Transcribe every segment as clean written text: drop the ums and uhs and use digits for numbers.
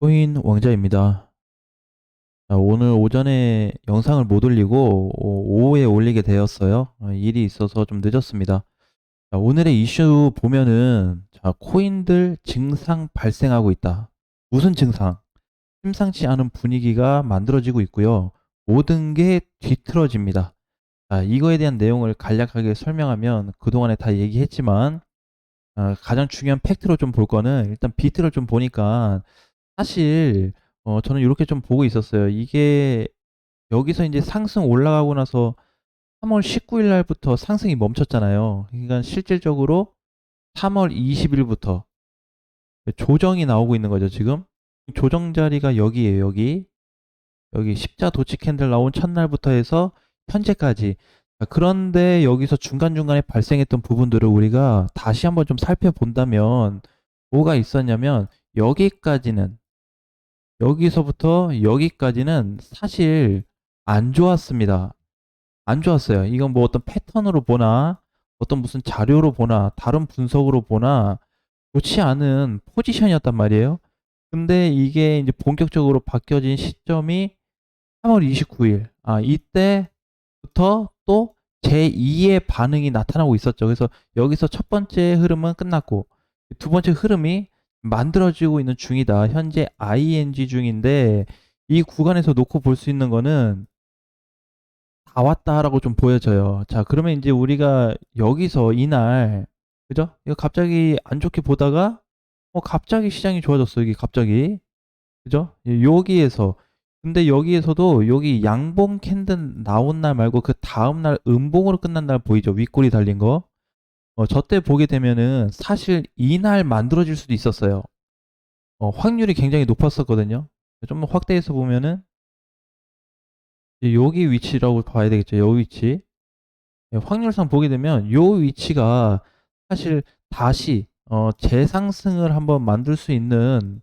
코인 왕자입니다. 오늘 오전에 영상을 못 올리고 오후에 올리게 되었어요. 일이 있어서 좀 늦었습니다. 오늘의 이슈 보면은 코인들 증상 발생하고 있다. 무슨 증상? 심상치 않은 분위기가 만들어지고 있고요. 모든 게 뒤틀어집니다. 이거에 대한 내용을 간략하게 설명하면 그동안에 다 얘기했지만 가장 중요한 팩트로 좀 볼 거는 일단 비트를 좀 보니까 사실 저는 이렇게 좀 보고 있었어요. 이게 여기서 이제 상승 올라가고 나서 3월 19일 날부터 상승이 멈췄잖아요. 그러니까 실질적으로 3월 20일부터 조정이 나오고 있는 거죠, 지금. 조정 자리가 여기에요, 여기. 여기 십자 도치 캔들 나온 첫날부터 해서 현재까지. 그런데 여기서 중간중간에 발생했던 부분들을 우리가 다시 한번 좀 살펴본다면 뭐가 있었냐면 여기까지는 여기서부터 여기까지는 사실 안 좋았습니다. 안 좋았어요. 이건 뭐 어떤 패턴으로 보나, 어떤 무슨 자료로 보나, 다른 분석으로 보나, 좋지 않은 포지션이었단 말이에요. 근데 이게 이제 본격적으로 바뀌어진 시점이 3월 29일. 이때부터 또 제2의 반응이 나타나고 있었죠. 그래서 여기서 첫 번째 흐름은 끝났고, 두 번째 흐름이 만들어지고 있는 중이다. 현재 ING 중인데, 이 구간에서 놓고 볼 수 있는 거는 다 왔다라고 좀 보여져요. 자, 그러면 이제 우리가 여기서 이날, 그죠? 이거 갑자기 안 좋게 보다가, 갑자기 시장이 좋아졌어. 이게 갑자기. 그죠? 여기에서 근데 여기에서도 여기 양봉 캔들 나온 날 말고 그 다음 날 음봉으로 끝난 날 보이죠? 윗골이 달린 거. 저때 보게 되면은 사실 이날 만들어질 수도 있었어요. 확률이 굉장히 높았었거든요. 좀 확대해서 보면은 여기 위치라고 봐야 되겠죠. 여기 위치. 확률상 보게 되면 요 위치가 사실 다시 재상승을 한번 만들 수 있는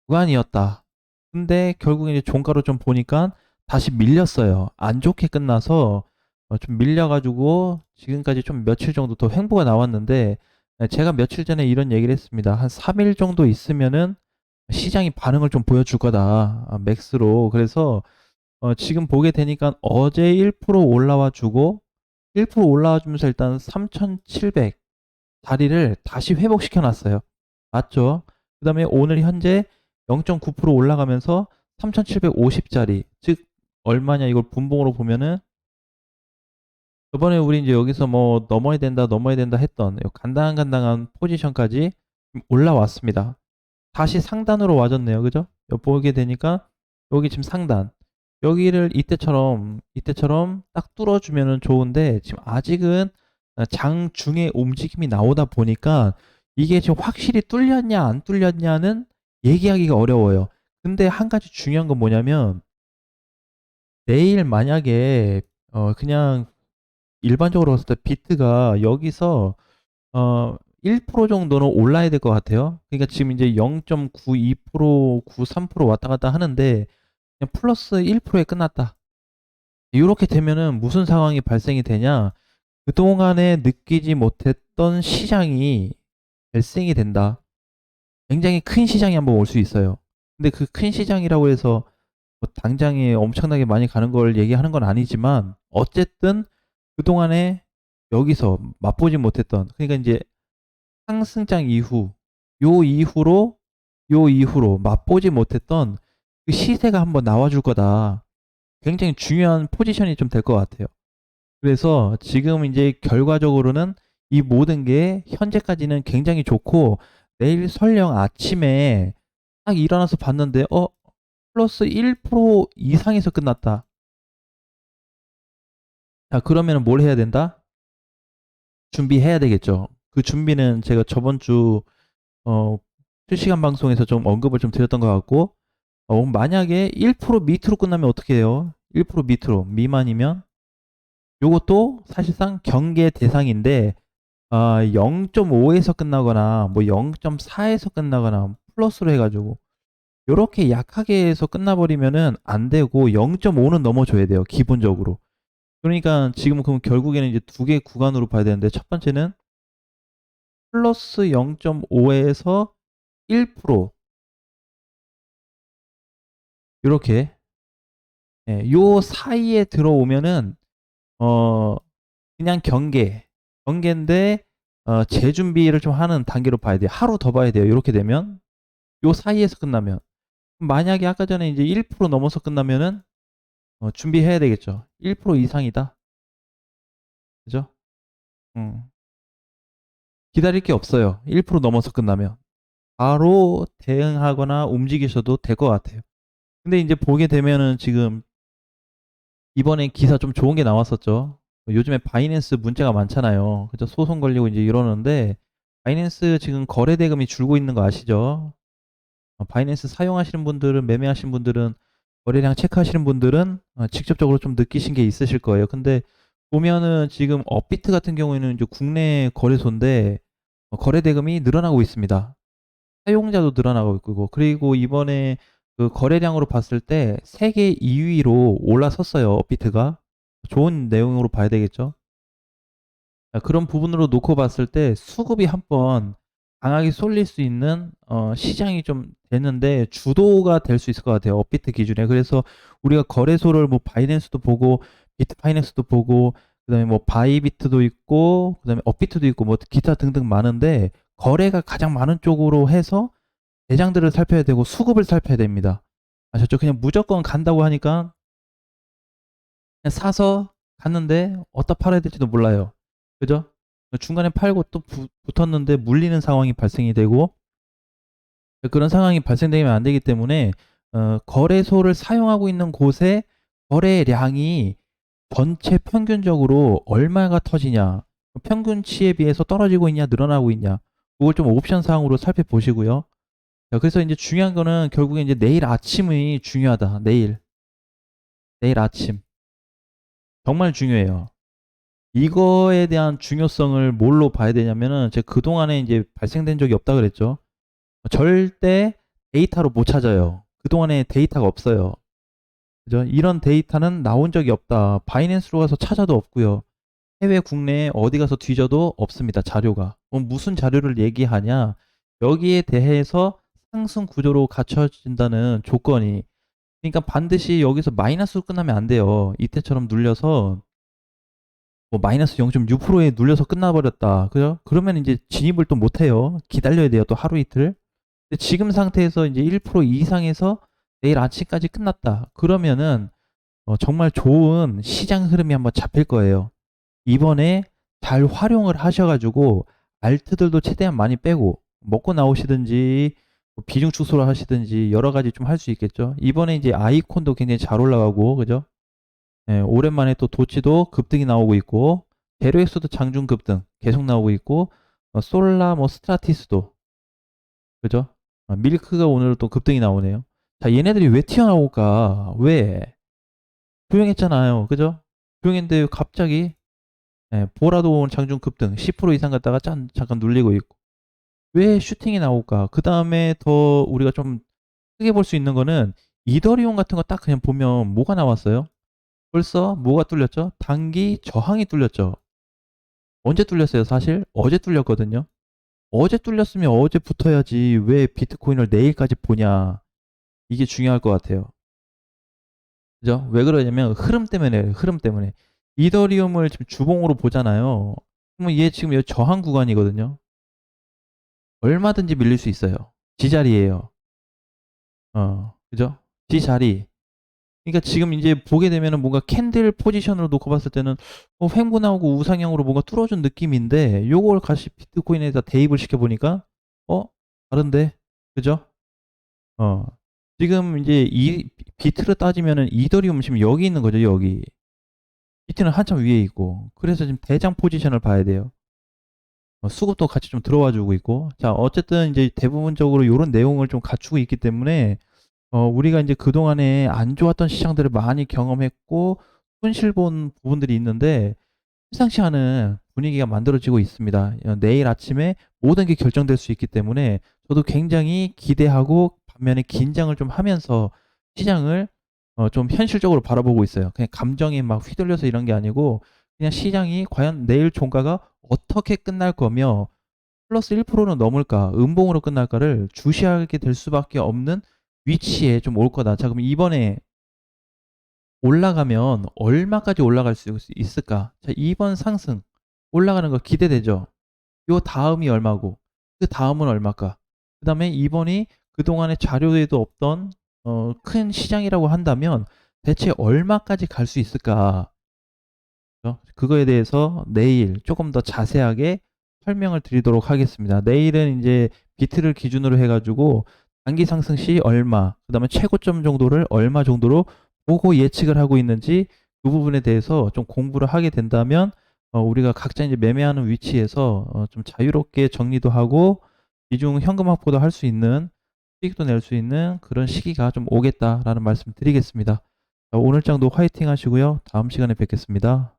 구간이었다. 근데 결국에 이제 종가로 좀 보니까 다시 밀렸어요. 안 좋게 끝나서 좀 밀려가지고 지금까지 좀 며칠 정도 더 횡보가 나왔는데 제가 며칠 전에 이런 얘기를 했습니다. 한 3일 정도 있으면은 시장이 반응을 좀 보여줄 거다. 맥스로. 그래서 지금 보게 되니까 어제 1% 올라와 주고 1% 올라와 주면서 일단 3,700 자리를 다시 회복시켜 놨어요. 맞죠? 그 다음에 오늘 현재 0.9% 올라가면서 3,750짜리, 즉 얼마냐 이걸 분봉으로 보면은 저번에 우리 이제 여기서 뭐 넘어야 된다 했던 간당간당한 포지션까지 올라왔습니다. 다시 상단으로 와줬네요. 그죠? 보게 되니까 여기 지금 상단. 여기를 이때처럼 딱 뚫어주면은 좋은데 지금 아직은 장중에 움직임이 나오다 보니까 이게 지금 확실히 뚫렸냐 안 뚫렸냐는 얘기하기가 어려워요. 근데 한 가지 중요한 건 뭐냐면 내일 만약에 그냥 일반적으로 봤을 때 비트가 여기서 1% 정도는 올라야 될 것 같아요. 그러니까 지금 이제 0.92%, 93% 왔다 갔다 하는데 그냥 플러스 1%에 끝났다. 이렇게 되면은 무슨 상황이 발생이 되냐? 그동안에 느끼지 못했던 시장이 발생이 된다. 굉장히 큰 시장이 한번 올 수 있어요. 근데 그 큰 시장이라고 해서 뭐 당장에 엄청나게 많이 가는 걸 얘기하는 건 아니지만 어쨌든 그동안에 여기서 맛보지 못했던 그러니까 이제 상승장 이후 요 이후로 맛보지 못했던 그 시세가 한번 나와줄 거다. 굉장히 중요한 포지션이 좀 될 것 같아요. 그래서 지금 이제 결과적으로는 이 모든 게 현재까지는 굉장히 좋고 내일 설령 아침에 딱 일어나서 봤는데 플러스 1% 이상에서 끝났다. 자, 그러면 뭘 해야 된다? 준비해야 되겠죠. 그 준비는 제가 저번 주 어, 실시간 방송에서 좀 언급을 좀 드렸던 것 같고 만약에 1% 밑으로 끝나면 어떻게 해요? 1% 밑으로 미만이면 요것도 사실상 경계 대상인데 0.5에서 끝나거나 뭐 0.4에서 끝나거나 플러스로 해가지고 요렇게 약하게 해서 끝나버리면은 안 되고 0.5는 넘어줘야 돼요. 기본적으로. 그러니까 지금 그럼 결국에는 이제 두 개 구간으로 봐야 되는데 첫 번째는 플러스 0.5에서 1% 요렇게 예, 요 사이에 들어오면은 어 그냥 경계인데 재준비를 좀 하는 단계로 봐야 돼요. 하루 더 봐야 돼요. 요렇게 되면 요 사이에서 끝나면. 만약에 아까 전에 이제 1% 넘어서 끝나면은 준비해야 되겠죠. 1% 이상이다. 그죠? 음. 기다릴 게 없어요. 1% 넘어서 끝나면. 바로 대응하거나 움직이셔도 될 것 같아요. 근데 이제 보게 되면은 지금 이번에 기사 좀 좋은 게 나왔었죠. 요즘에 바이낸스 문제가 많잖아요. 그죠? 소송 걸리고 이제 이러는데 바이낸스 지금 거래 대금이 줄고 있는 거 아시죠? 바이낸스 사용하시는 분들은 매매하시는 분들은 거래량 체크하시는 분들은 직접적으로 좀 느끼신 게 있으실 거예요. 근데 보면은 지금 업비트 같은 경우에는 이제 국내 거래소인데 거래 대금이 늘어나고 있습니다. 사용자도 늘어나고 있고 그리고 이번에 그 거래량으로 봤을 때 세계 2위로 올라섰어요. 업비트가. 좋은 내용으로 봐야 되겠죠. 그런 부분으로 놓고 봤을 때 수급이 한번 강하게 쏠릴 수 있는 시장이 좀 됐는데 주도가 될 수 있을 것 같아요. 업비트 기준에. 그래서 우리가 거래소를 뭐 바이낸스도 보고 비트파이낸스도 보고 그다음에 뭐 바이비트도 있고 그다음에 업비트도 있고 뭐 기타 등등 많은데 거래가 가장 많은 쪽으로 해서 대장들을 살펴야 되고 수급을 살펴야 됩니다. 아셨죠? 그냥 무조건 간다고 하니까 그냥 사서 갔는데 어디다 팔아야 될지도 몰라요. 그죠? 중간에 팔고 또 붙었는데 물리는 상황이 발생이 되고 그런 상황이 발생되면 안 되기 때문에 거래소를 사용하고 있는 곳에 거래량이 전체 평균적으로 얼마가 터지냐, 평균치에 비해서 떨어지고 있냐, 늘어나고 있냐, 그걸 좀 옵션 사항으로 살펴보시고요. 자, 그래서 이제 중요한 거는 결국에 이제 내일 아침이 중요하다. 내일 아침. 정말 중요해요. 이거에 대한 중요성을 뭘로 봐야 되냐면은 제가 그동안에 이제 발생된 적이 없다 그랬죠. 절대 데이터로 못 찾아요. 그동안에 데이터가 없어요. 그죠? 이런 데이터는 나온 적이 없다. 바이낸스로 가서 찾아도 없고요. 해외 국내에 어디 가서 뒤져도 없습니다. 자료가. 그럼 무슨 자료를 얘기하냐? 여기에 대해서 상승 구조로 갖춰진다는 조건이 그러니까 반드시 여기서 마이너스로 끝나면 안 돼요. 이때처럼 눌려서 뭐 마이너스 0.6%에 눌려서 끝나버렸다. 그죠? 그러면 이제 진입을 또 못해요. 기다려야 돼요. 또 하루 이틀. 근데 지금 상태에서 이제 1% 이상에서 내일 아침까지 끝났다. 그러면은 정말 좋은 시장 흐름이 한번 잡힐 거예요. 이번에 잘 활용을 하셔가지고 알트들도 최대한 많이 빼고 먹고 나오시든지 뭐 비중 축소를 하시든지 여러 가지 좀 할 수 있겠죠. 이번에 이제 아이콘도 굉장히 잘 올라가고 그죠? 예, 오랜만에 또 도치도 급등이 나오고 있고 제로엑스도 장중 급등 계속 나오고 있고 솔라 뭐 스트라티스도 그죠? 밀크가 오늘 또 급등이 나오네요. 자, 얘네들이 왜 튀어나올까? 왜? 조용했잖아요. 그죠? 조용했는데 갑자기 보라도 오늘 장중 급등 10% 이상 갔다가 잠깐 눌리고 있고 왜 슈팅이 나올까? 그 다음에 더 우리가 좀 크게 볼 수 있는 거는 이더리움 같은 거 딱 그냥 보면 뭐가 나왔어요? 벌써 뭐가 뚫렸죠? 단기 저항이 뚫렸죠. 언제 뚫렸어요? 사실 어제 뚫렸거든요. 어제 뚫렸으면 어제 붙어야지 왜 비트코인을 내일까지 보냐. 이게 중요할 것 같아요. 그죠? 왜 그러냐면 흐름 때문에 흐름 때문에. 이더리움을 지금 주봉으로 보잖아요. 그러면 얘 지금 여기 저항 구간이거든요. 얼마든지 밀릴 수 있어요. 지자리예요. 그죠? 지자리. 그러니까 지금 이제 보게 되면은 뭔가 캔들 포지션으로 놓고 봤을 때는 횡보 나오고 우상향으로 뭔가 뚫어준 느낌인데 요걸 다시 비트코인에다 대입을 시켜보니까 다른데? 그죠? 어 지금 이제 이 비트로 따지면은 이더리움 지금 여기 있는 거죠. 여기 비트는 한참 위에 있고 그래서 지금 대장 포지션을 봐야 돼요. 수급도 같이 좀 들어와 주고 있고 자 어쨌든 이제 대부분적으로 이런 내용을 좀 갖추고 있기 때문에 우리가 이제 그동안에 안 좋았던 시장들을 많이 경험했고 손실 본 부분들이 있는데 심상치 않은 분위기가 만들어지고 있습니다. 내일 아침에 모든 게 결정될 수 있기 때문에 저도 굉장히 기대하고 반면에 긴장을 좀 하면서 시장을 좀 현실적으로 바라보고 있어요. 그냥 감정에 막 휘둘려서 이런 게 아니고 그냥 시장이 과연 내일 종가가 어떻게 끝날 거며 플러스 1%는 넘을까, 음봉으로 끝날까를 주시하게 될 수밖에 없는 위치에 좀 올 거다. 자, 그럼 이번에 올라가면 얼마까지 올라갈 수 있을까? 자, 이번 상승 올라가는 거 기대되죠? 요 다음이 얼마고 그 다음은 얼마일까? 그다음에 이번이 그동안의 자료에도 없던 큰 시장이라고 한다면 대체 얼마까지 갈 수 있을까? 그거에 대해서 내일 조금 더 자세하게 설명을 드리도록 하겠습니다. 내일은 이제 비트를 기준으로 해가지고 단기 상승 시 얼마, 그 다음에 최고점 정도를 얼마 정도로 보고 예측을 하고 있는지 그 부분에 대해서 좀 공부를 하게 된다면 우리가 각자 이제 매매하는 위치에서 좀 자유롭게 정리도 하고 비중 현금 확보도 할 수 있는, 수익도 낼 수 있는 그런 시기가 좀 오겠다라는 말씀 드리겠습니다. 오늘 장도 화이팅 하시고요. 다음 시간에 뵙겠습니다.